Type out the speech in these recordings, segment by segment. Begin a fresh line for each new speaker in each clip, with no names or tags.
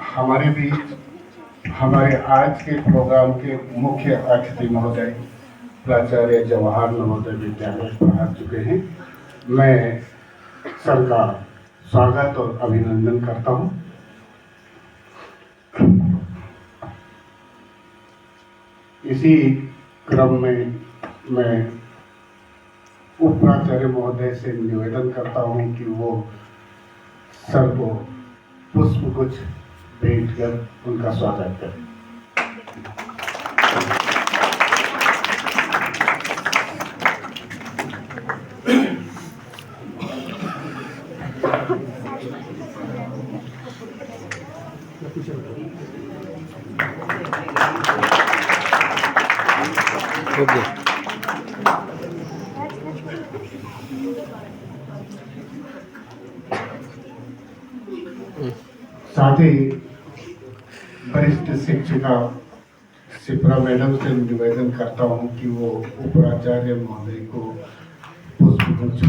हमारे बीच हमारे आज के प्रोग्राम के मुख्य अतिथि महोदय प्राचार्य जवाहर नवोदय विद्यालय पहुंच चुके हैं। मैं सबका स्वागत और अभिनंदन करता हूं। इसी क्रम में मैं उप प्राचार्य महोदय से निवेदन करता हूं कि वो सर को पुष्प गुच्छ भेंट कर उनका स्वागत करें। साथ ही वरिष्ठ शिक्षिका शिप्रा मैडम से निवेदन करता हूं कि वो उपराचार्य महोदय को पुष्पगुच्छ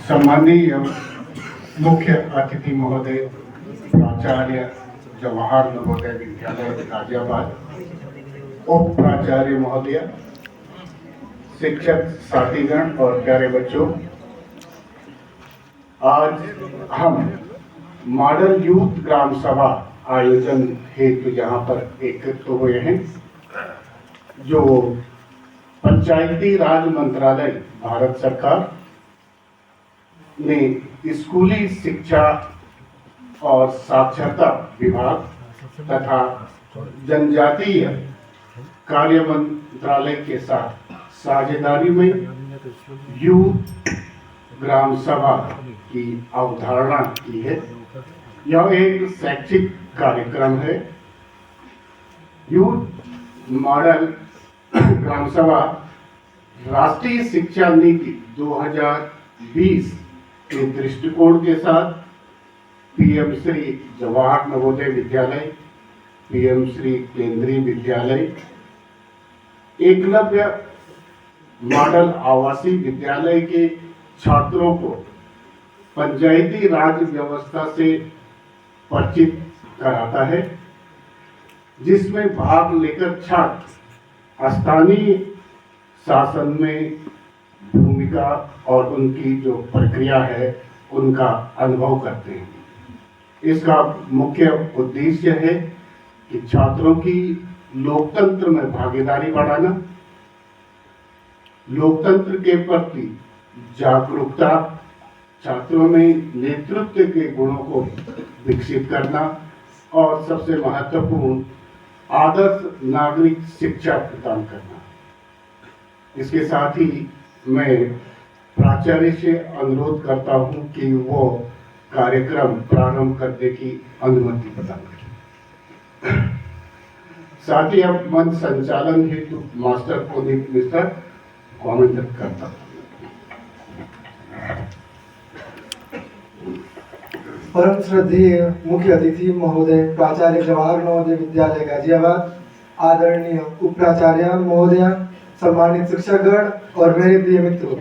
सम्माननीय मुख्य अतिथि महोदय प्राचार्य जवाहर नवोदय विद्यालय गाजियाबाद, उप प्राचार्य महोदय, शिक्षक साथीगण और प्यारे बच्चों, आज हम मॉडल यूथ ग्राम सभा आयोजन हेतु यहाँ पर एकत्रित हुए हैं, जो पंचायती राज मंत्रालय भारत सरकार ने स्कूली शिक्षा और साक्षरता विभाग तथा जनजातीय कार्य मंत्रालय के साथ साझेदारी में यूथ ग्राम सभा की अवधारणा की है। यह एक शैक्षिक कार्यक्रम है। यूथ मॉडल ग्राम सभा राष्ट्रीय शिक्षा नीति 2020 के दृष्टिकोण के साथ पीएम श्री जवाहर नवोदय विद्यालय, पीएम श्री केंद्रीय विद्यालय, एकलव्य मॉडल आवासीय विद्यालय के छात्रों को पंचायती राज व्यवस्था से परिचित कराता है, जिसमें भाग लेकर छात्र स्थानीय शासन में भूमिका और उनकी जो प्रक्रिया है उनका अनुभव करते हैं। इसका मुख्य उद्देश्य है कि छात्रों की लोकतंत्र में भागीदारी बढ़ाना, लोकतंत्र के प्रति जागरूकता, छात्रों में नेतृत्व के गुणों को विकसित करना और सबसे महत्वपूर्ण आदर्श नागरिक शिक्षा प्रदान करना। इसके साथ ही मैं प्राचार्य से अनुरोध करता हूं कि वो कार्यक्रम प्रारंभ करने की अनुमति प्रदान करें। साथ ही अब मंच संचालन हेतु मास्टर पुनीत मिश्रा को आमंत्रित करता हूं।
परम श्रद्धेय मुख्य अतिथि महोदय प्राचार्य जवाहर नवोदय विद्यालय गाजियाबाद, आदरणीय उप प्राचार्य महोदय, सम्मानित शिक्षकगण और मेरे प्रिय मित्रों,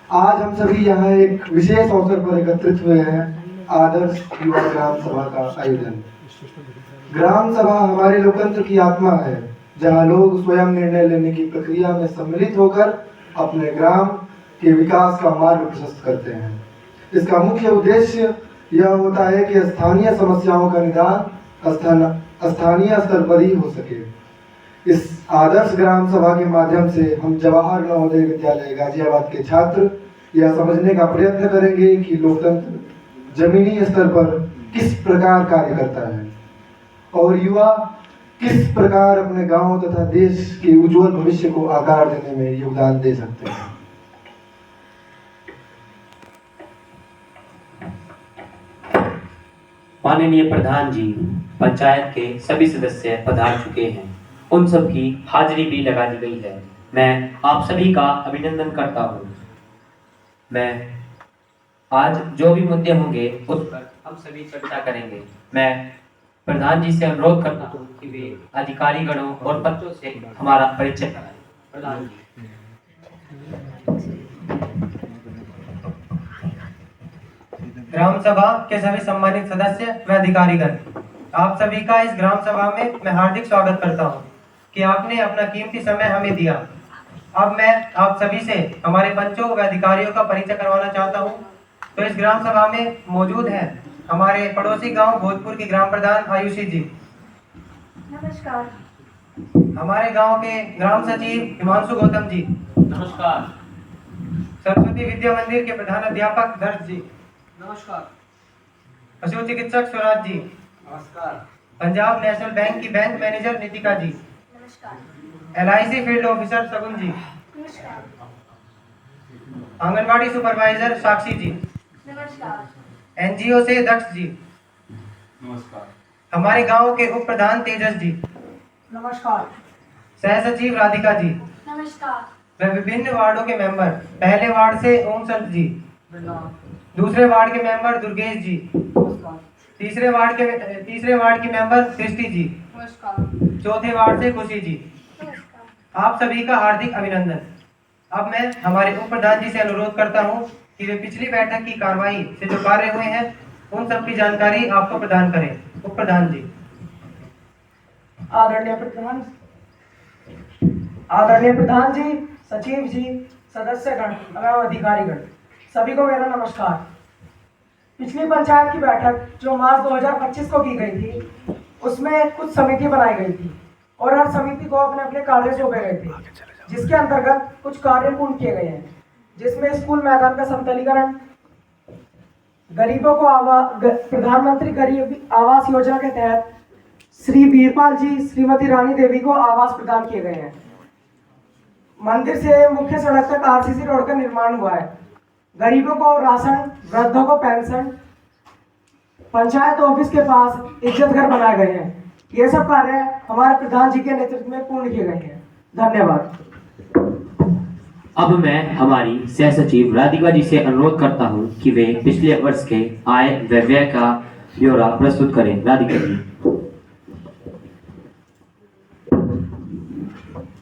आज हम सभी यहाँ एक विशेष अवसर पर एकत्रित हुए हैं, आदर्श युवा ग्राम सभा का आयोजन। ग्राम सभा हमारे लोकतंत्र की आत्मा है, जहाँ लोग स्वयं निर्णय लेने की प्रक्रिया में सम्मिलित होकर अपने ग्राम के विकास का मार्ग प्रशस्त करते हैं। इसका मुख्य उद्देश्य यह होता है कि स्थानीय समस्याओं का निदान स्थानीय स्तर पर ही हो सके। इस आदर्श ग्राम सभा के माध्यम से हम जवाहर नवोदय विद्यालय गाजियाबाद के छात्र यह समझने का प्रयत्न करेंगे कि लोकतंत्र जमीनी स्तर पर किस प्रकार कार्य करता है और युवा किस प्रकार अपने गांव तथा देश के उज्जवल भविष्य को आकार देने में योगदान दे सकते हैं।
माननीय प्रधान जी, पंचायत के सभी सदस्य पधार चुके हैं, उन सब की हाजिरी भी लगा दी गई है। मैं आप सभी का अभिनंदन करता हूँ। मैं आज जो भी मुद्दे होंगे उस पर हम सभी चर्चा करेंगे। मैं प्रधान जी से अनुरोध करता हूँ कि वे अधिकारी गणों और पत्रों से हमारा परिचय कराएं। प्रधान जी।
ग्राम सभा के सभी सम्मानित सदस्य व अधिकारीगण, आप सभी का इस ग्राम सभा में मैं हार्दिक स्वागत करता हूं कि आपने अपना कीमती समय हमें दिया। अब मैं आप सभी से हमारे पंचों व अधिकारियों का परिचय करवाना चाहता हूं। तो इस ग्राम सभा में मौजूद हैं हमारे पड़ोसी गांव भोजपुर की ग्राम प्रधान आयुषी जी।
नमस्कार।
हमारे गांव के ग्राम सचिव हिमांशु गौतम जी।
नमस्कार।
सरस्वती विद्या मंदिर के प्रधान अध्यापक दर्श जी।
नमस्कार।
पशु चिकित्सक स्वराज जी।
नमस्कार।
पंजाब नेशनल बैंक की बैंक मैनेजर नितिका जी।
नमस्कार।
LIC फील्ड ऑफिसर सगुन जी।
नमस्कार।
आंगनवाड़ी सुपरवाइजर साक्षी जी।
नमस्कार।
NGO से दक्ष जी।
नमस्कार।
हमारे गांव के उप प्रधान तेजस जी।
नमस्कार।
सह सचिव राधिका जी
नमस्कार।
व विभिन्न वार्डों के मेंबर। पहले वार्ड से ओम संत जी। दूसरे वार्ड के मेंबर दुर्गेश जी। तीसरे वार्ड की मेंबर सृष्टि जी।
नमस्कार।
चौथे वार्ड से खुशी जी।
नमस्कार।
आप सभी का हार्दिक अभिनंदन। अब मैं हमारे उप प्रधान जी से अनुरोध करता हूं कि वे पिछली बैठक की कार्रवाई से जो कार्य हुए हैं उन सब की जानकारी आपको प्रदान करें। उप प्रधान जी।
आदरणीय प्रधान जी, सचिव जी, सदस्यगण एवं अधिकारीगण, सभी को मेरा नमस्कार। पिछली पंचायत की बैठक जो मार्च 2025 को की गई थी, उसमें कुछ समिति बनाई गई थी और हर समिति को अपने अपने कार्य सौंपे गए थे, जिसके अंतर्गत कुछ कार्य पूर्ण किए गए हैं, जिसमें स्कूल मैदान का समतलीकरण, गरीबों को प्रधानमंत्री गरीब आवास योजना के तहत श्री वीरपाल जी, श्रीमती रानी देवी को आवास प्रदान किए गए हैं। मंदिर से मुख्य सड़क तक RCC रोड का निर्माण हुआ है। गरीबों को राशन, वृद्धों को पेंशन, पंचायत ऑफिस के पास इज्जत घर बनाए गए हैं। ये सब कार्य हमारे प्रधान जी के नेतृत्व में पूर्ण किए गए हैं। धन्यवाद।
अब मैं हमारी सह सचिव राधिका जी से अनुरोध करता हूं कि वे पिछले वर्ष के आय व व्यय का ब्यौरा प्रस्तुत करें। राधिका जी।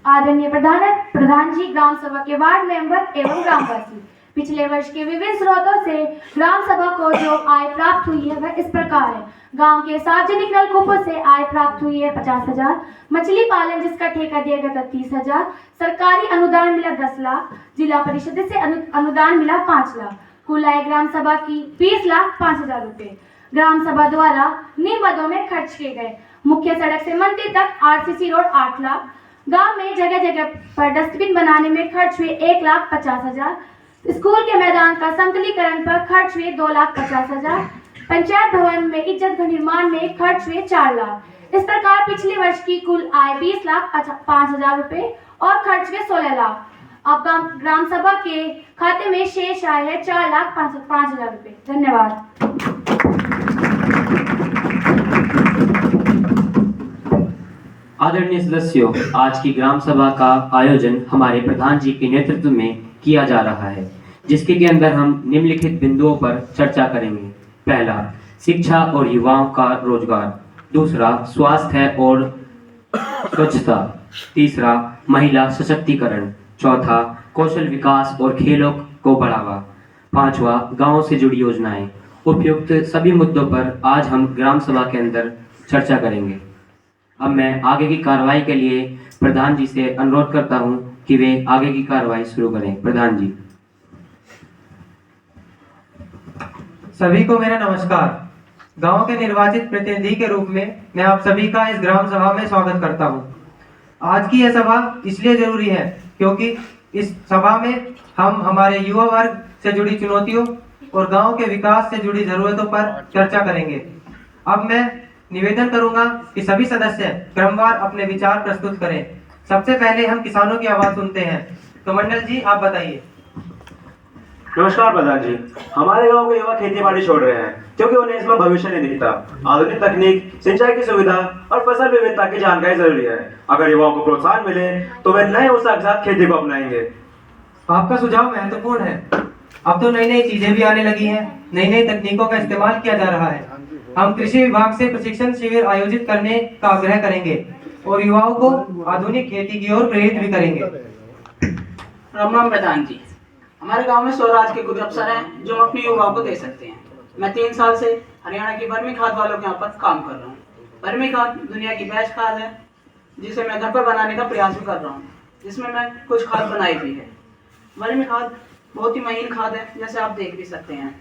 आदरणीय प्रधान जी, ग्राम सभा के वार्ड मेंबर एवं ग्रामवासी, पिछले वर्ष के विभिन्न स्रोतों से ग्राम सभा को जो आय प्राप्त हुई है वह इस प्रकार है। गांव के सार्वजनिक नलकूपों से आय प्राप्त हुई है 50,000, मछली पालन जिसका ठेका दिया गया था 30,000, सरकारी अनुदान मिला 10 लाख, जिला परिषद से अनुदान मिला 5 लाख, कुल आय ग्राम सभा की 20,05,000 रुपए ग्राम सभा द्वारा निम्न मदों में खर्च किए गए। मुख्य सड़क से मंदिर तक RCC रोड 8 लाख, गांव में जगह जगह पर डस्टबिन बनाने में खर्च हुए 1,50,000, स्कूल के मैदान का समतलीकरण पर खर्च हुए 2,50,000, पंचायत भवन में इज्जत घर निर्माण में खर्च हुए 4 लाख। इस प्रकार पिछले वर्ष की कुल आय 20,05,000 रुपए और खर्च हुए 16 लाख। अब ग्राम सभा के खाते में शेष आय है 4,05,000 रुपए। धन्यवाद।
आदरणीय सदस्यों, आज की ग्राम सभा का आयोजन हमारे प्रधान जी के नेतृत्व में किया जा रहा है, जिसके के अंदर हम निम्नलिखित बिंदुओं पर चर्चा करेंगे। पहला, शिक्षा और युवाओं का रोजगार। दूसरा, स्वास्थ्य और स्वच्छता। तीसरा, महिला सशक्तिकरण। चौथा, कौशल विकास और खेलों को बढ़ावा। पांचवा, गांवों से जुड़ी योजनाएं। उपयुक्त सभी मुद्दों पर आज हम ग्राम सभा के अंदर चर्चा करेंगे। अब मैं आगे की कार्रवाई के लिए प्रधान जी से अनुरोध करता हूं कि वे आगे की कार्रवाई शुरू करें। प्रधान जी।
सभी को मेरा नमस्कार। गांव के निर्वाचित प्रतिनिधि के रूप में मैं आप सभी का इस ग्राम सभा में स्वागत करता हूं। आज की यह सभा इसलिए जरूरी है क्योंकि इस सभा में हम हमारे युवा वर्ग से जुड़ी चुनौतियों और गांव के विकास से जुड़ी जरूरतों पर चर्चा करेंगे। अब मैं निवेदन करूंगा कि सभी सदस्य क्रमवार अपने विचार प्रस्तुत करें। सबसे पहले हम किसानों की आवाज सुनते हैं। तो मंडल जी, आप बताइए।
नमस्कार प्रधान जी। हमारे गांव के युवा खेती बाड़ी छोड़ रहे हैं क्योंकि उन्हें इसमें भविष्य नहीं दिखता। आधुनिक तकनीक, सिंचाई की सुविधा और फसल विविधता की जानकारी जरूरी है। अगर युवाओं को प्रोत्साहन मिले तो वे नए उत्साह के साथ खेती को अपनाएंगे।
आपका सुझाव महत्वपूर्ण है। अब तो नई नई चीजें भी आने लगी हैं, नई नई तकनीकों का इस्तेमाल किया जा रहा है। हम कृषि विभाग से प्रशिक्षण शिविर आयोजित करने का आग्रह करेंगे और युवाओं को आधुनिक खेती की ओर प्रेरित भी करेंगे।
राम राम प्रधान जी, हमारे गांव में स्वराज के कुछ अफसर हैं जो हम अपने युवाओं को दे सकते हैं। मैं 3 साल से हरियाणा की वर्मी खाद वालों के यहाँ पर काम कर रहा हूँ। वर्मी खाद दुनिया की बेस्ट खाद है जिसे मैं घर पर बनाने का प्रयास भी कर रहा हूँ, जिसमें मैं कुछ खाद बनाई भी है। वर्मी खाद बहुत ही महीन खाद है, जैसे आप देख भी सकते हैं।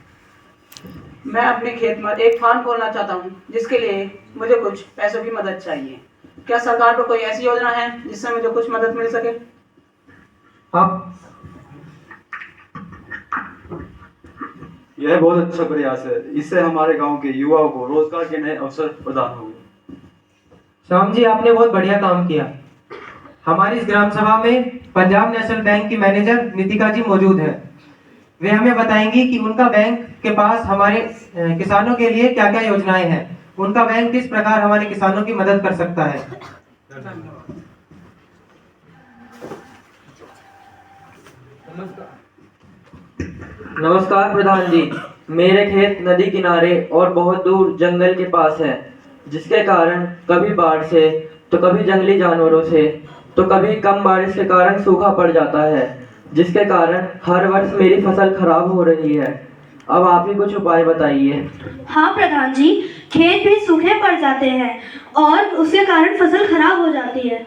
मैं अपने खेत में एक फार्म खोलना चाहता हूँ, जिसके लिए मुझे कुछ पैसों की मदद चाहिए। क्या सरकार को कोई ऐसी योजना है जिससे मुझे कुछ मदद मिल सके?
आप
यह बहुत अच्छा प्रयास है। इससे हमारे गांव के युवाओं को रोजगार के नए अवसर प्रदान होंगे।
श्याम जी, आपने बहुत बढ़िया काम किया। हमारी इस ग्राम सभा में पंजाब नेशनल बैंक की मैनेजर नितिका जी मौजूद है। वे हमें बताएंगी कि उनका बैंक के पास हमारे किसानों के लिए क्या क्या योजनाएं हैं, उनका बैंक किस प्रकार हमारे किसानों की मदद कर सकता है।
नमस्कार प्रधान जी, मेरे खेत नदी किनारे और बहुत दूर जंगल के पास है, जिसके कारण कभी बाढ़ से तो कभी जंगली जानवरों से तो कभी कम बारिश के कारण सूखा पड़ जाता है, जिसके कारण हर वर्ष मेरी फसल खराब हो रही है। अब आप ही कुछ उपाय बताइए।
हाँ प्रधान जी, खेत भी सूखे पड़ जाते हैं और उसके कारण फसल खराब हो जाती है।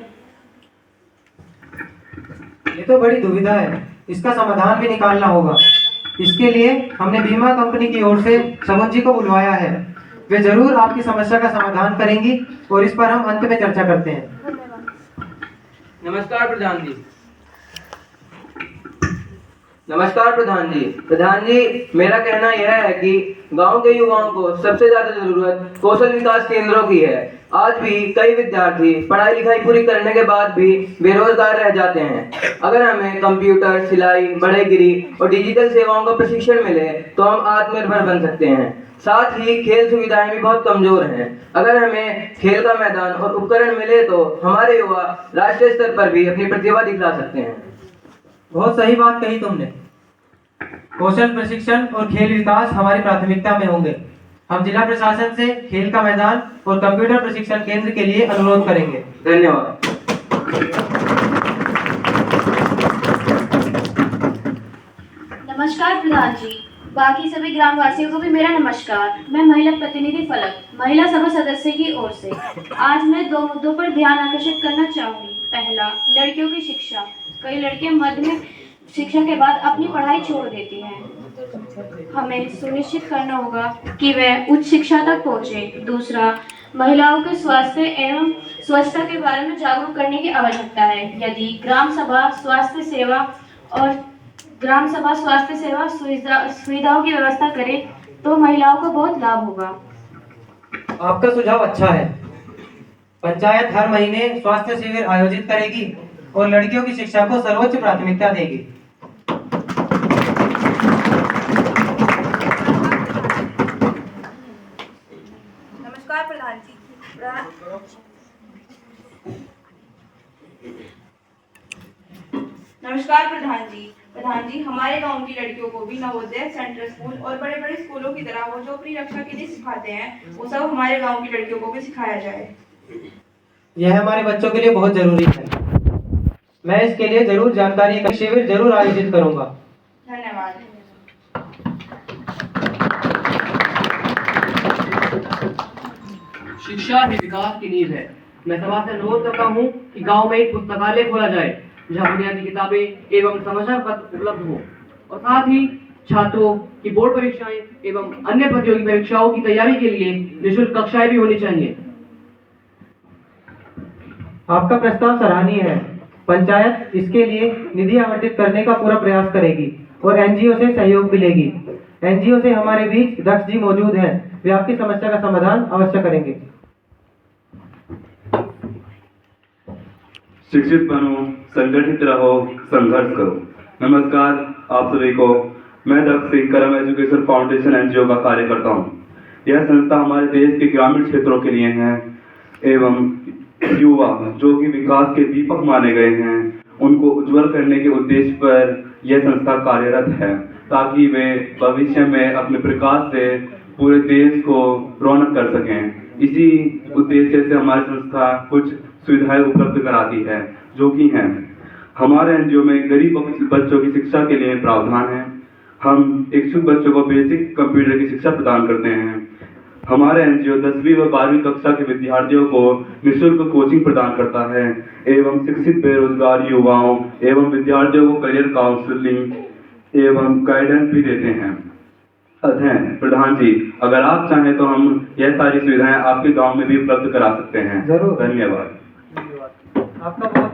ये तो बड़ी दुविधा है, इसका समाधान भी निकालना होगा। इसके लिए हमने बीमा कंपनी की ओर से सबोज जी को बुलवाया है। वे जरूर आपकी समस्या का समाधान करेंगी और इस पर हम अंत में चर्चा करते हैं।
नमस्कार प्रधान जी। नमस्कार प्रधान जी। प्रधान जी, मेरा कहना यह है कि गांव के युवाओं को सबसे ज्यादा जरूरत कौशल विकास केंद्रों की है। आज भी कई विद्यार्थी पढ़ाई लिखाई पूरी करने के बाद भी बेरोजगार रह जाते हैं। अगर हमें कंप्यूटर, सिलाई, बढ़ईगिरी और डिजिटल सेवाओं का प्रशिक्षण मिले तो हम आत्मनिर्भर बन सकते हैं। साथ ही खेल सुविधाएं भी बहुत कमजोर हैं। अगर हमें खेल का मैदान और उपकरण मिले तो हमारे युवा राष्ट्रीय स्तर पर भी अपनी प्रतिभा दिखला सकते हैं।
बहुत सही बात कही तुमने। कौशल प्रशिक्षण और खेल विकास हमारी प्राथमिकता में होंगे। हम जिला प्रशासन से खेल का मैदान और कंप्यूटर प्रशिक्षण केंद्र के लिए अनुरोध करेंगे।
धन्यवाद।
नमस्कार प्रधान जी, बाकी सभी ग्रामवासियों को भी मेरा नमस्कार। मैं महिला प्रतिनिधि फलक, महिला सभा सदस्य की ओर से आज मैं 2 मुद्दों पर ध्यान आकर्षित करना चाहूंगी। पहला, लड़कियों की शिक्षा। कई लड़कियां माध्यमिक शिक्षा के बाद अपनी पढ़ाई छोड़ देती हैं। हमें सुनिश्चित करना होगा कि वह उच्च शिक्षा तक पहुंचे। दूसरा, महिलाओं के स्वास्थ्य एवं स्वच्छता के बारे में जागरूक करने की आवश्यकता है। यदि ग्राम सभा स्वास्थ्य सेवा सुविधाओं की व्यवस्था करे तो महिलाओं को बहुत लाभ होगा।
आपका सुझाव अच्छा है। पंचायत हर महीने स्वास्थ्य शिविर आयोजित करेगी और लड़कियों की शिक्षा को सर्वोच्च प्राथमिकता देगी।
नमस्कार प्रधान जी। प्रधान जी, हमारे गांव की लड़कियों को भी नवोदय, सेंट्रल स्कूल और बड़े बड़े स्कूलों की तरह वो जो अपनी रक्षा के लिए सिखाते हैं वो सब हमारे गांव की लड़कियों को भी सिखाया जाए।
यह हमारे बच्चों के लिए बहुत जरूरी है। मैं इसके लिए जरूर जानकारी का शिविर जरूर आयोजित करूंगा।
धन्यवाद।
शिक्षा ही विकास की नींव है। मैं समाज से अनुरोध करता हूँ कि गांव में एक पुस्तकालय खोला जाए जहाँ बुनियादी किताबें एवं समाचार पत्र उपलब्ध हो और साथ ही छात्रों की बोर्ड परीक्षाएं एवं अन्य प्रतियोगी परीक्षाओं की तैयारी के लिए निःशुल्क कक्षाएं भी होनी चाहिए।
आपका प्रस्ताव सराहनीय है। पंचायत इसके लिए निधि आवंटित करने का पूरा प्रयास करेगी और एनजीओ से सहयोग मिलेगी। एनजीओ से हमारे बीच दक्ष जी मौजूद हैं, वे आपकी समस्या का समाधान अवश्य करेंगे।
शिक्षित बनो, संगठित रहो, संघर्ष करो। नमस्कार आप सभी को। मैं दक्ष सिंह करम एजुकेशन फाउंडेशन एनजीओ का कार्य करता हूँ। यह संस्था हमारे देश के ग्रामीण क्षेत्रों के लिए है एवं युवा जो कि विकास के दीपक माने गए हैं उनको उज्जवल करने के उद्देश्य पर यह संस्था कार्यरत है ताकि वे भविष्य में अपने प्रकाश से पूरे देश को रौनक कर सकें। इसी उद्देश्य से हमारी संस्था कुछ सुविधाएं उपलब्ध कराती है, जो कि हैं हमारे एनजीओ में गरीब बच्चों की शिक्षा के लिए प्रावधान है। हम इच्छुक बच्चों को बेसिक कंप्यूटर की शिक्षा प्रदान करते हैं। हमारे एनजीओ 10वीं व 12वीं कक्षा के विद्यार्थियों को निःशुल्क कोचिंग प्रदान करता है एवं शिक्षित बेरोजगार युवाओं एवं विद्यार्थियों को करियर काउंसलिंग एवं गाइडेंस भी देते हैं। अध्ययन प्रधान जी, अगर आप चाहें तो हम यह सारी सुविधाएं आपके गांव में भी उपलब्ध करा सकते हैं।
जरूर।
धन्यवाद।
आपका बहुत